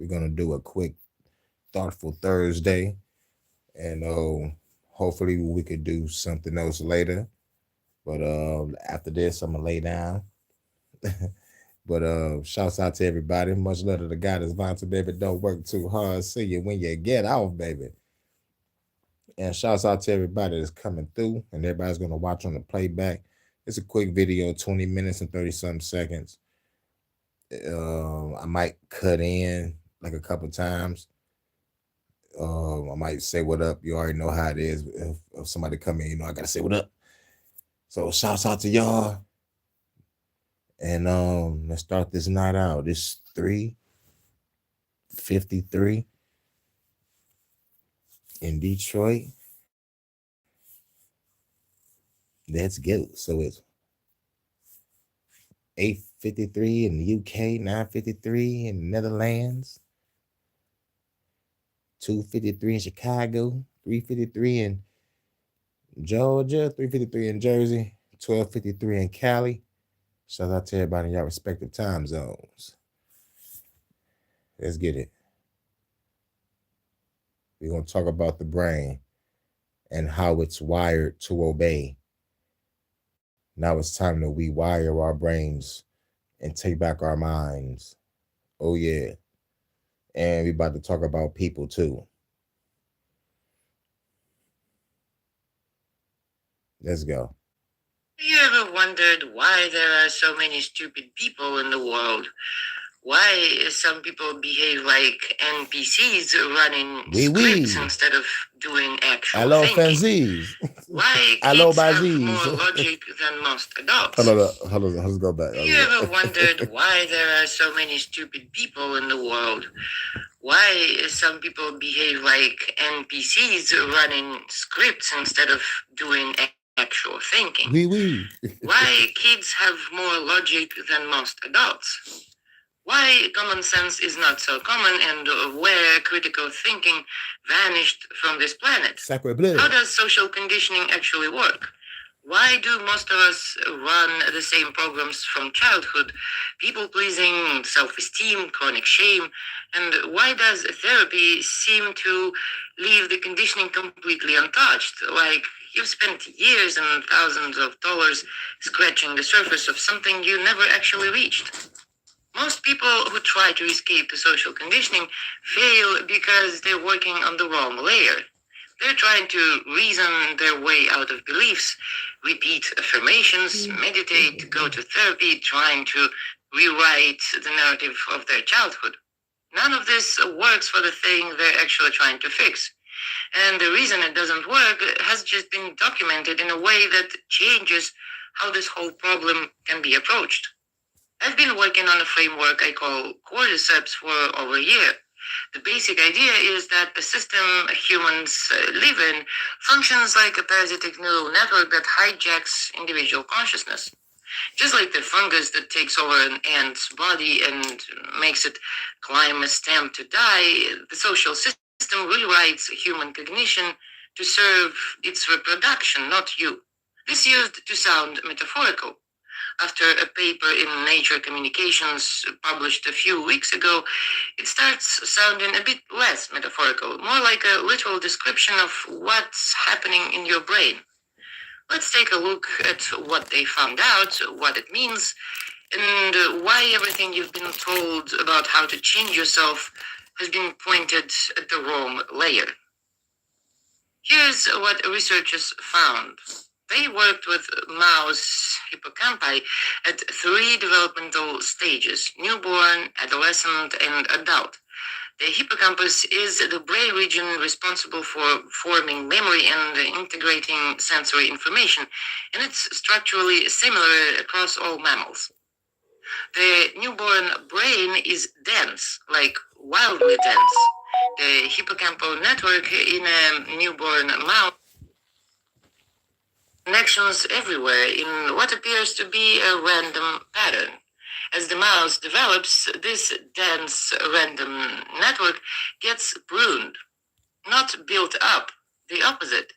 We're gonna do a quick, thoughtful Thursday, and hopefully we could do something else later. But after this, I'm gonna lay down. But shouts out to everybody. Much love to the guy that's volunteer, baby. Don't work too hard. See you when you get off, baby. And shouts out to everybody that's coming through, and everybody's gonna watch on the playback. It's a quick video, 20 minutes and 30 some seconds. I might cut in like a couple times. I might say what up. You already know how it is. If somebody come in, I gotta say what up. So shouts out to y'all. And let's start this night out. It's 3:53 in Detroit. Let's go. So it's 8:53 in the UK, 9:53 in the Netherlands, 2:53 in Chicago, 3:53 in Georgia, 3:53 in Jersey, 12:53 in Cali. Shout out to everybody in your respective time zones. Let's get it. We're going to talk about the brain and how it's wired to obey. Now it's time to rewire our brains and take back our minds. Oh, yeah. And we about to talk about people too. Let's go. You ever wondered why there are so many stupid people in the world? Why some people behave like NPCs running scripts instead of doing actual Hello, thinking? Fanzis. Why Hello, kids have Bajis. more logic than most adults? Hold on, let's go back. You ever wondered why there are so many stupid people in the world? Why some people behave like NPCs running scripts instead of doing actual thinking? Why kids have more logic than most adults? Why common sense is not so common and where critical thinking vanished from this planet? How does social conditioning actually work? Why do most of us run the same programs from childhood? People pleasing, self esteem, chronic shame, and why does therapy seem to leave the conditioning completely untouched? Like you've spent years and thousands of dollars scratching the surface of something you never actually reached. Most people who try to escape the social conditioning fail because they're working on the wrong layer. They're trying to reason their way out of beliefs, repeat affirmations, meditate, go to therapy, trying to rewrite the narrative of their childhood. None of this works for the thing they're actually trying to fix. And the reason it doesn't work has just been documented in a way that changes how this whole problem can be approached. I've been working on a framework I call Cordyceps for over a year. The basic idea is that the system humans live in functions like a parasitic neural network that hijacks individual consciousness. Just like the fungus that takes over an ant's body and makes it climb a stem to die, the social system rewrites human cognition to serve its reproduction, not you. This used to sound metaphorical. After a paper in Nature Communications published a few weeks ago, it starts sounding a bit less metaphorical, more like a literal description of what's happening in your brain. Let's take a look at what they found out, what it means, and why everything you've been told about how to change yourself has been pointed at the wrong layer. Here's what researchers found. They worked with mouse hippocampi at 3 developmental stages: newborn, adolescent, and adult. The hippocampus is the brain region responsible for forming memory and integrating sensory information, and it's structurally similar across all mammals. The newborn brain is dense, like wildly dense. The hippocampal network in a newborn mouse connections everywhere in what appears to be a random pattern. As the mouse develops, this dense random network gets pruned, not built up, the opposite.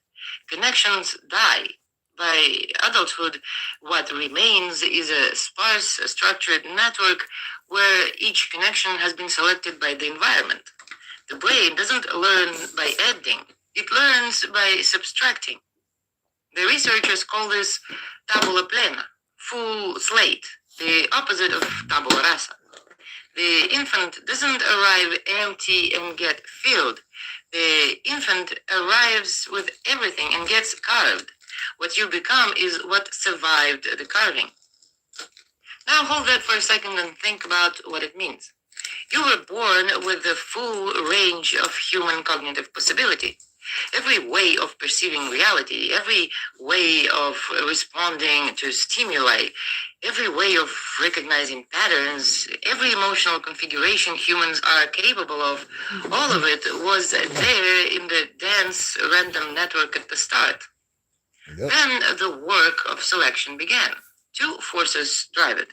Connections die. By adulthood, what remains is a sparse, structured network where each connection has been selected by the environment. The brain doesn't learn by adding, it learns by subtracting. The researchers call this tabula plena, full slate, the opposite of tabula rasa. The infant doesn't arrive empty and get filled. The infant arrives with everything and gets carved. What you become is what survived the carving. Now hold that for a second and think about what it means. You were born with the full range of human cognitive possibility. Every way of perceiving reality, every way of responding to stimuli, every way of recognizing patterns, every emotional configuration humans are capable of, all of it was there in the dense random network at the start. Yep. Then the work of selection began. Two forces drive it.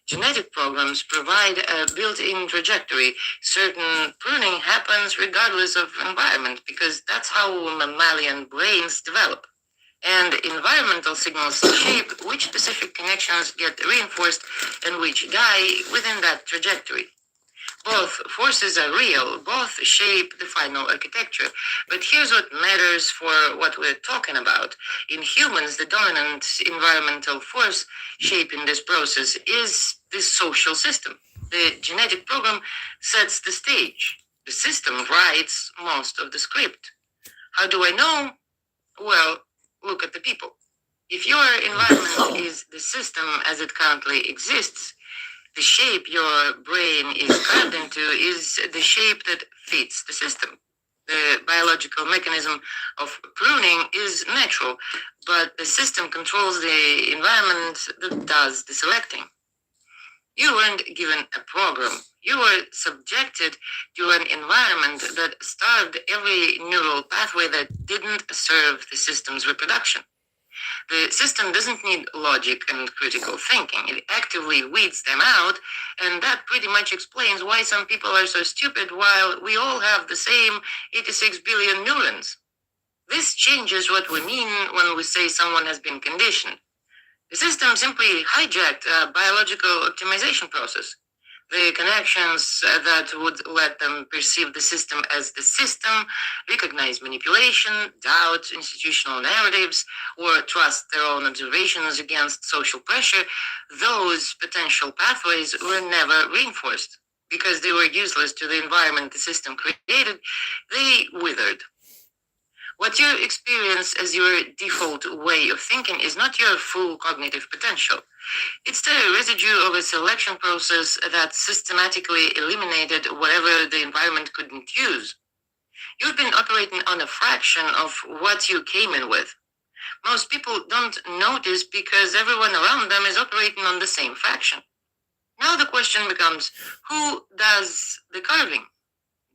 Genetic programs provide a built-in trajectory. Certain pruning happens regardless of environment because that's how mammalian brains develop. And environmental signals shape which specific connections get reinforced and which die within that trajectory. Both forces are real, both shape the final architecture. But here's what matters for what we're talking about. In humans, the dominant environmental force shaping this process is the social system. The genetic program sets the stage. The system writes most of the script. How do I know? Well, look at the people. If your environment is the system as it currently exists, the shape your brain is carved into is the shape that fits the system. The biological mechanism of pruning is natural, but the system controls the environment that does the selecting. You weren't given a program. You were subjected to an environment that starved every neural pathway that didn't serve the system's reproduction. The system doesn't need logic and critical thinking. It actively weeds them out, and that pretty much explains why some people are so stupid while we all have the same 86 billion neurons. This changes what we mean when we say someone has been conditioned. The system simply hijacked a biological optimization process. The connections that would let them perceive the system as the system, recognize manipulation, doubt institutional narratives, or trust their own observations against social pressure, those potential pathways were never reinforced. Because they were useless to the environment the system created, they withered. What you experience as your default way of thinking is not your full cognitive potential. It's the residue of a selection process that systematically eliminated whatever the environment couldn't use. You've been operating on a fraction of what you came in with. Most people don't notice because everyone around them is operating on the same fraction. Now the question becomes, who does the carving?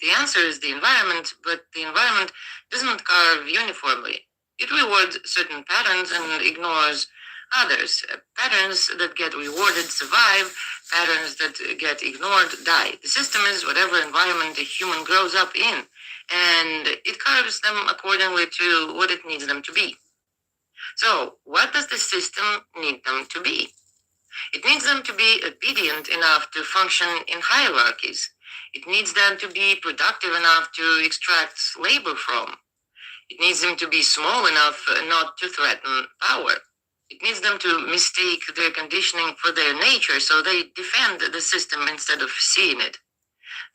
The answer is the environment, but the environment doesn't carve uniformly. It rewards certain patterns and ignores others. Patterns that get rewarded survive, patterns that get ignored die. The system is whatever environment a human grows up in, and it carves them accordingly to what it needs them to be. So, what does the system need them to be? It needs them to be obedient enough to function in hierarchies. It needs them to be productive enough to extract labor from. It needs them to be small enough not to threaten power. It needs them to mistake their conditioning for their nature, so they defend the system instead of seeing it.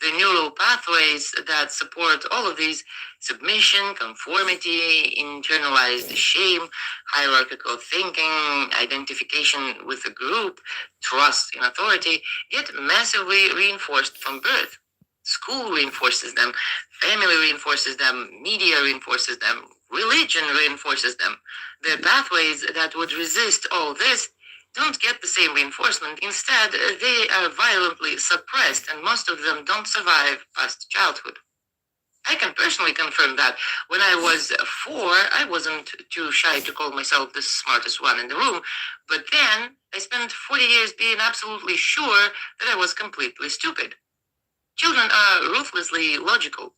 The neural pathways that support all of these, submission, conformity, internalized shame, hierarchical thinking, identification with a group, trust in authority, get massively reinforced from birth. School reinforces them, family reinforces them, media reinforces them, religion reinforces them. The pathways that would resist all this don't get the same reinforcement. Instead, they are violently suppressed, and most of them don't survive past childhood. I can personally confirm that when I was 4, I wasn't too shy to call myself the smartest one in the room, but then I spent 40 years being absolutely sure that I was completely stupid. Children are ruthlessly logical.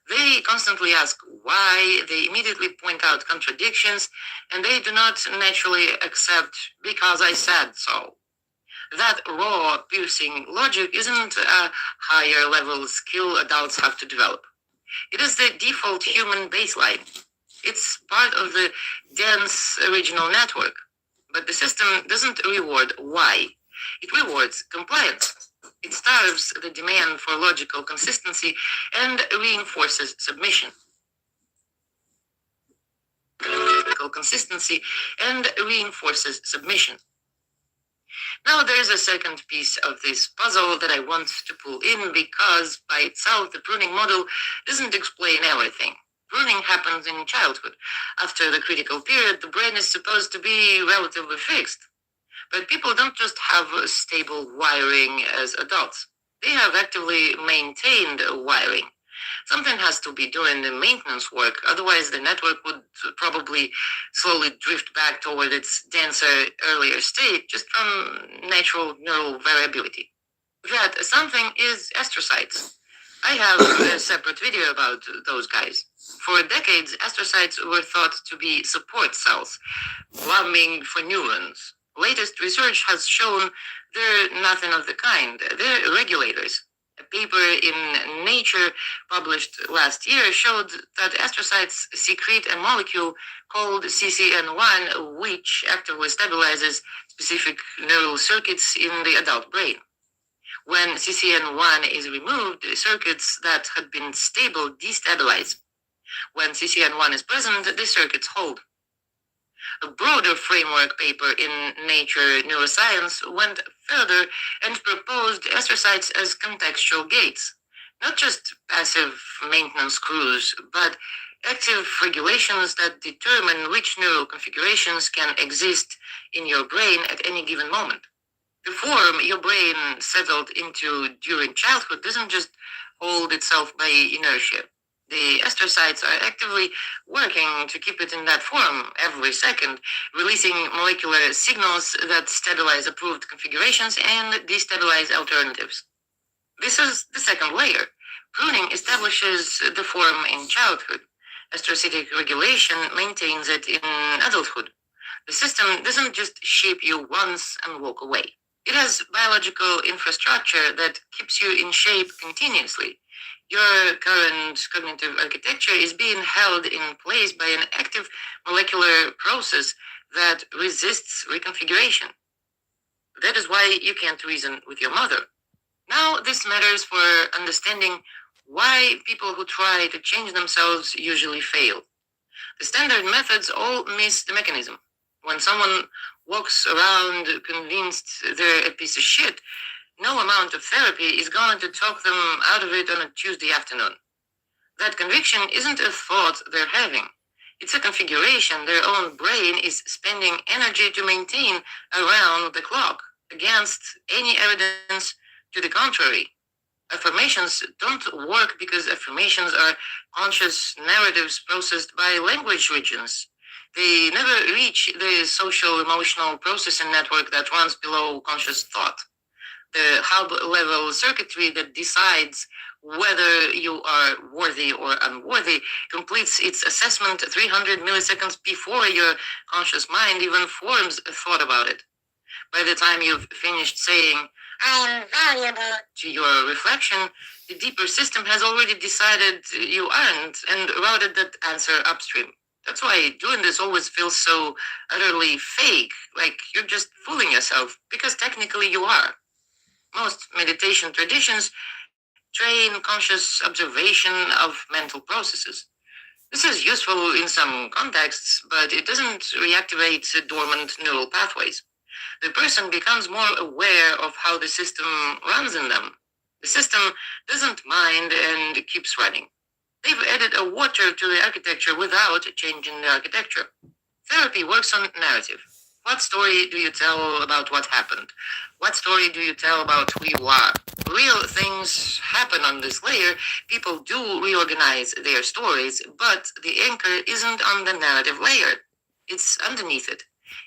They constantly ask why, they immediately point out contradictions, and they do not naturally accept because I said so. That raw, piercing logic isn't a higher level skill adults have to develop. It is the default human baseline. It's part of the dense original network. But the system doesn't reward why, it rewards compliance. It starves the demand for logical consistency and reinforces submission. Logical consistency and reinforces submission. Now there's a second piece of this puzzle that I want to pull in because by itself the pruning model doesn't explain everything. Pruning happens in childhood. After the critical period, the brain is supposed to be relatively fixed. But people don't just have stable wiring as adults. They have actively maintained wiring. Something has to be doing the maintenance work, otherwise the network would probably slowly drift back toward its denser, earlier state just from natural neural variability. That something is astrocytes. I have a separate video about those guys. For decades, astrocytes were thought to be support cells, plumbing for neurons. Latest research has shown they're nothing of the kind. They're regulators. A paper in Nature published last year showed that astrocytes secrete a molecule called CCN1, which actively stabilizes specific neural circuits in the adult brain. When CCN1 is removed, the circuits that had been stable destabilize. When CCN1 is present, the circuits hold. A broader framework paper in Nature Neuroscience went further and proposed astrocytes as contextual gates, not just passive maintenance crews, but active regulations that determine which neural configurations can exist in your brain at any given moment. The form your brain settled into during childhood doesn't just hold itself by inertia. The astrocytes are actively working to keep it in that form every second, releasing molecular signals that stabilize approved configurations and destabilize alternatives. This is the second layer. Pruning establishes the form in childhood. Astrocytic regulation maintains it in adulthood. The system doesn't just shape you once and walk away. It has biological infrastructure that keeps you in shape continuously. Your current cognitive architecture is being held in place by an active molecular process that resists reconfiguration. That is why you can't reason with your mother. Now, this matters for understanding why people who try to change themselves usually fail. The standard methods all miss the mechanism. When someone walks around convinced they're a piece of shit, no amount of therapy is going to talk them out of it on a Tuesday afternoon. That conviction isn't a thought they're having. It's a configuration their own brain is spending energy to maintain around the clock, against any evidence to the contrary. Affirmations don't work because affirmations are conscious narratives processed by language regions. They never reach the social emotional processing network that runs below conscious thought. The hub-level circuitry that decides whether you are worthy or unworthy completes its assessment 300 milliseconds before your conscious mind even forms a thought about it. By the time you've finished saying, "I am valuable," to your reflection, the deeper system has already decided you aren't and routed that answer upstream. That's why doing this always feels so utterly fake, like you're just fooling yourself, because technically you are. Most meditation traditions train conscious observation of mental processes. This is useful in some contexts, but it doesn't reactivate dormant neural pathways. The person becomes more aware of how the system runs in them. The system doesn't mind and keeps running. They've added a water to the architecture without changing the architecture. Therapy works on narrative. What story do you tell about what happened? What story do you tell about who you are? Real things happen on this layer. People do reorganize their stories, but the anchor isn't on the narrative layer. It's underneath it,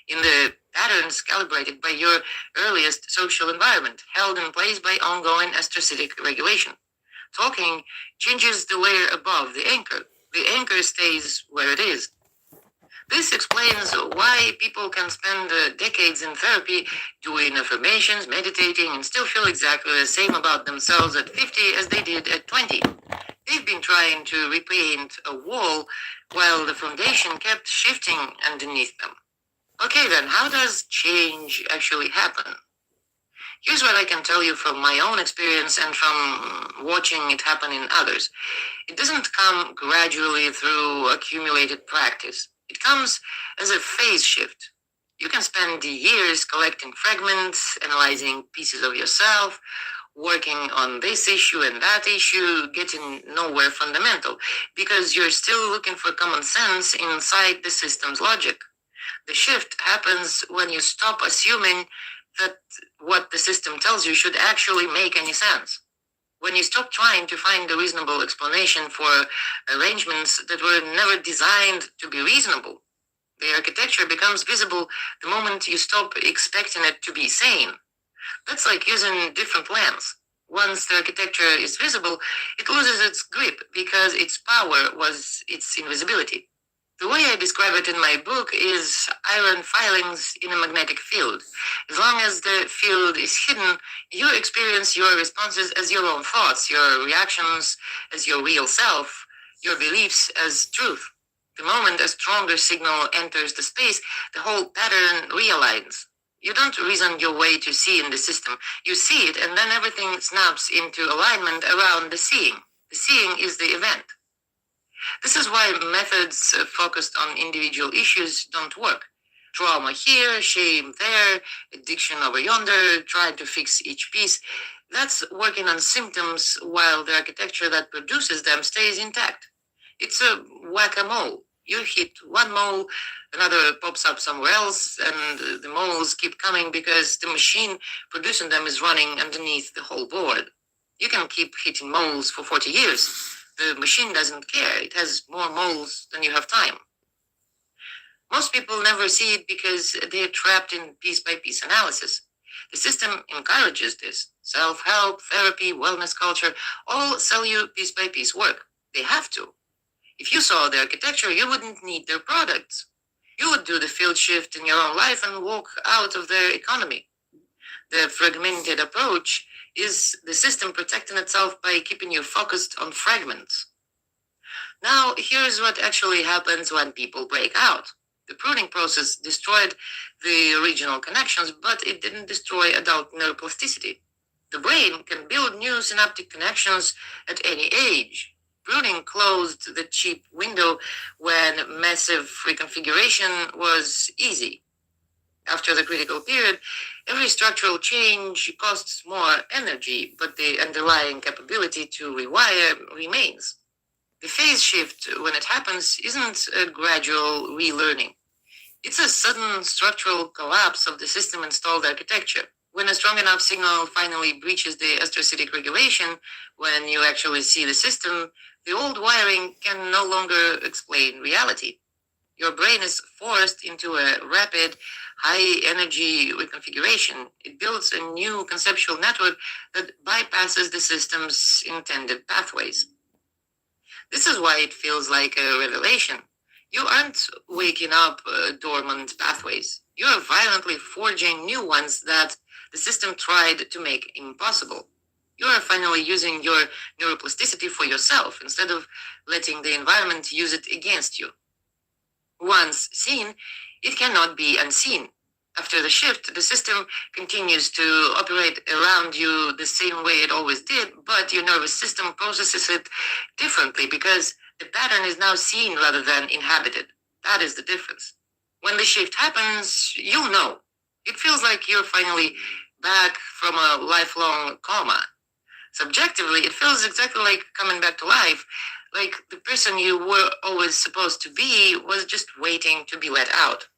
in the patterns calibrated by your earliest social environment, held in place by ongoing astrocytic regulation. Talking changes the layer above the anchor. The anchor stays where it is. This explains why people can spend decades in therapy doing affirmations, meditating, and still feel exactly the same about themselves at 50 as they did at 20. They've been trying to repaint a wall while the foundation kept shifting underneath them. Okay, then, how does change actually happen? Here's what I can tell you from my own experience and from watching it happen in others. It doesn't come gradually through accumulated practice. It comes as a phase shift. You can spend years collecting fragments, analyzing pieces of yourself, working on this issue and that issue, getting nowhere fundamental, because you're still looking for common sense inside the system's logic. The shift happens when you stop assuming that what the system tells you should actually make any sense. When you stop trying to find a reasonable explanation for arrangements that were never designed to be reasonable, the architecture becomes visible the moment you stop expecting it to be sane. That's like using different lens. Once the architecture is visible, it loses its grip because its power was its invisibility. The way I describe it in my book is iron filings in a magnetic field. As long as the field is hidden, you experience your responses as your own thoughts, your reactions as your real self, your beliefs as truth. The moment a stronger signal enters the space, the whole pattern realigns. You don't reason your way to see in the system. You see it, and then everything snaps into alignment around the seeing. The seeing is the event. This is why methods focused on individual issues don't work. Trauma here, shame there, addiction over yonder, trying to fix each piece. That's working on symptoms while the architecture that produces them stays intact. It's a whack-a-mole. You hit one mole, another pops up somewhere else, and the moles keep coming because the machine producing them is running underneath the whole board. You can keep hitting moles for 40 years. The machine doesn't care. It has more moles than you have time. Most people never see it because they're trapped in piece-by-piece analysis. The system encourages this. Self-help, therapy, wellness culture, all sell you piece-by-piece work. They have to. If you saw the architecture, you wouldn't need their products. You would do the field shift in your own life and walk out of their economy. The fragmented approach is the system protecting itself by keeping you focused on fragments. Now, here's what actually happens when people break out. The pruning process destroyed the original connections, but it didn't destroy adult neuroplasticity. The brain can build new synaptic connections at any age. Pruning closed the cheap window when massive reconfiguration was easy. After the critical period, every structural change costs more energy, but the underlying capability to rewire remains. The phase shift, when it happens, isn't a gradual relearning. It's a sudden structural collapse of the system-installed architecture. When a strong enough signal finally breaches the astrocytic regulation, when you actually see the system, the old wiring can no longer explain reality. Your brain is forced into a rapid, high-energy reconfiguration. It builds a new conceptual network that bypasses the system's intended pathways. This is why it feels like a revelation. You aren't waking up dormant pathways. You are violently forging new ones that the system tried to make impossible. You are finally using your neuroplasticity for yourself instead of letting the environment use it against you. Once seen, it cannot be unseen. After the shift, the system continues to operate around you the same way it always did, but your nervous system processes it differently because the pattern is now seen rather than inhabited. That is the difference. When the shift happens, you'll know. It feels like you're finally back from a lifelong coma. Subjectively, it feels exactly like coming back to life, like the person you were always supposed to be was just waiting to be let out.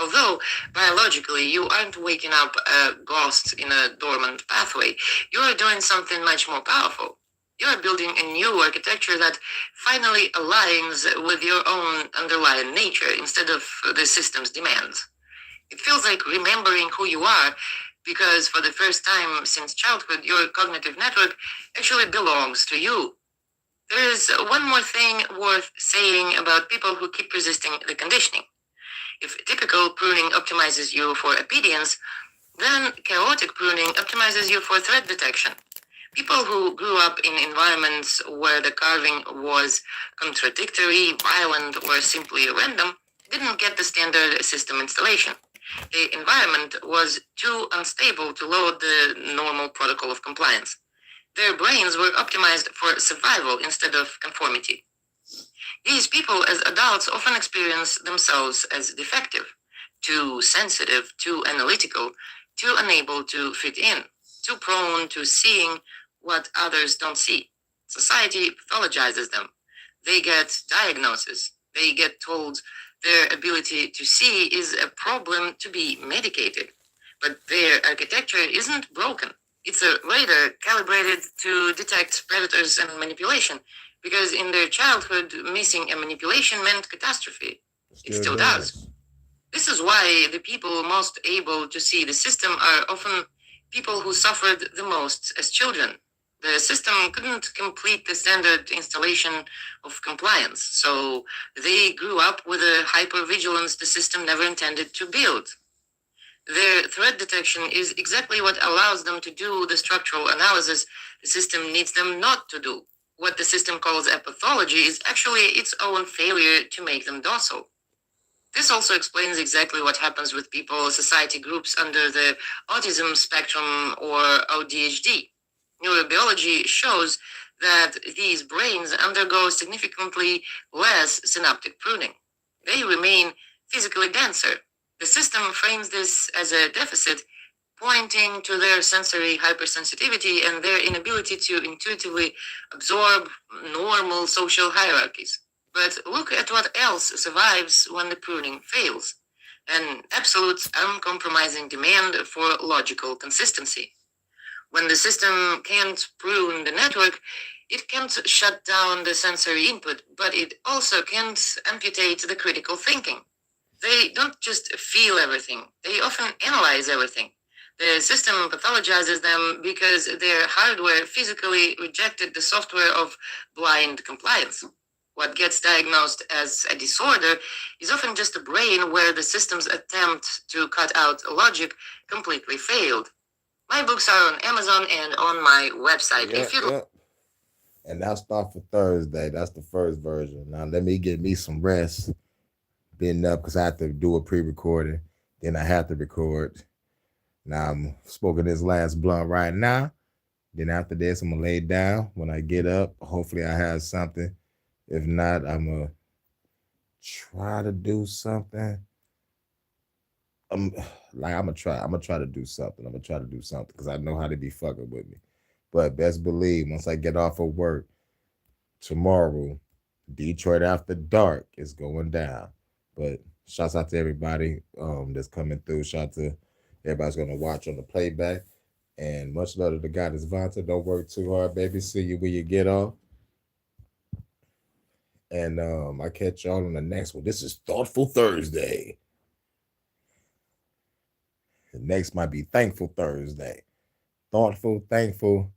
Although, biologically, you aren't waking up a ghost in a dormant pathway, you are doing something much more powerful. You are building a new architecture that finally aligns with your own underlying nature instead of the system's demands. It feels like remembering who you are, because for the first time since childhood, your cognitive network actually belongs to you. There is one more thing worth saying about people who keep resisting the conditioning. If typical pruning optimizes you for obedience, then chaotic pruning optimizes you for threat detection. People who grew up in environments where the carving was contradictory, violent, or simply random didn't get the standard system installation. The environment was too unstable to load the normal protocol of compliance. Their brains were optimized for survival instead of conformity. These people, as adults, often experience themselves as defective, too sensitive, too analytical, too unable to fit in, too prone to seeing what others don't see. Society pathologizes them. They get diagnoses. They get told their ability to see is a problem to be medicated. But their architecture isn't broken. It's a radar calibrated to detect predators and manipulation, because in their childhood, missing a manipulation meant catastrophe. It still does. This is why the people most able to see the system are often people who suffered the most as children. The system couldn't complete the standard installation of compliance, so they grew up with a hypervigilance the system never intended to build. Their threat detection is exactly what allows them to do the structural analysis the system needs them not to do. What the system calls a pathology is actually its own failure to make them docile. This also explains exactly what happens with people, society groups under the autism spectrum or ADHD. Neurobiology shows that these brains undergo significantly less synaptic pruning. They remain physically denser. The system frames this as a deficit, pointing to their sensory hypersensitivity and their inability to intuitively absorb normal social hierarchies. But look at what else survives when the pruning fails: an absolute uncompromising demand for logical consistency. When the system can't prune the network, it can't shut down the sensory input, but it also can't amputate the critical thinking. They don't just feel everything, they often analyze everything. The system pathologizes them because their hardware physically rejected the software of blind compliance. What gets diagnosed as a disorder is often just a brain where the system's attempt to cut out logic completely failed. My books are on Amazon and on my website. Yep, yep. And that's start for Thursday. That's the first version. Now let me get me some rest. Been up because I have to do a pre-recording. Then I have to record. Now I'm smoking this last blunt right now. Then after this, I'm gonna lay down. When I get up, hopefully I have something. If not, I'm gonna try to do something. I'm I'm gonna try. I'm gonna try to do something. I'm gonna try to do something because I know how to be fucking with me. But best believe, once I get off of work tomorrow, Detroit After Dark is going down. But shouts out to everybody that's coming through. Shout out to everybody's gonna watch on the playback. And much love to the guy that's Vonta. Don't work too hard, baby. See you when you get off. And I catch y'all on the next one. This is Thoughtful Thursday. The next might be Thankful Thursday. Thoughtful, thankful.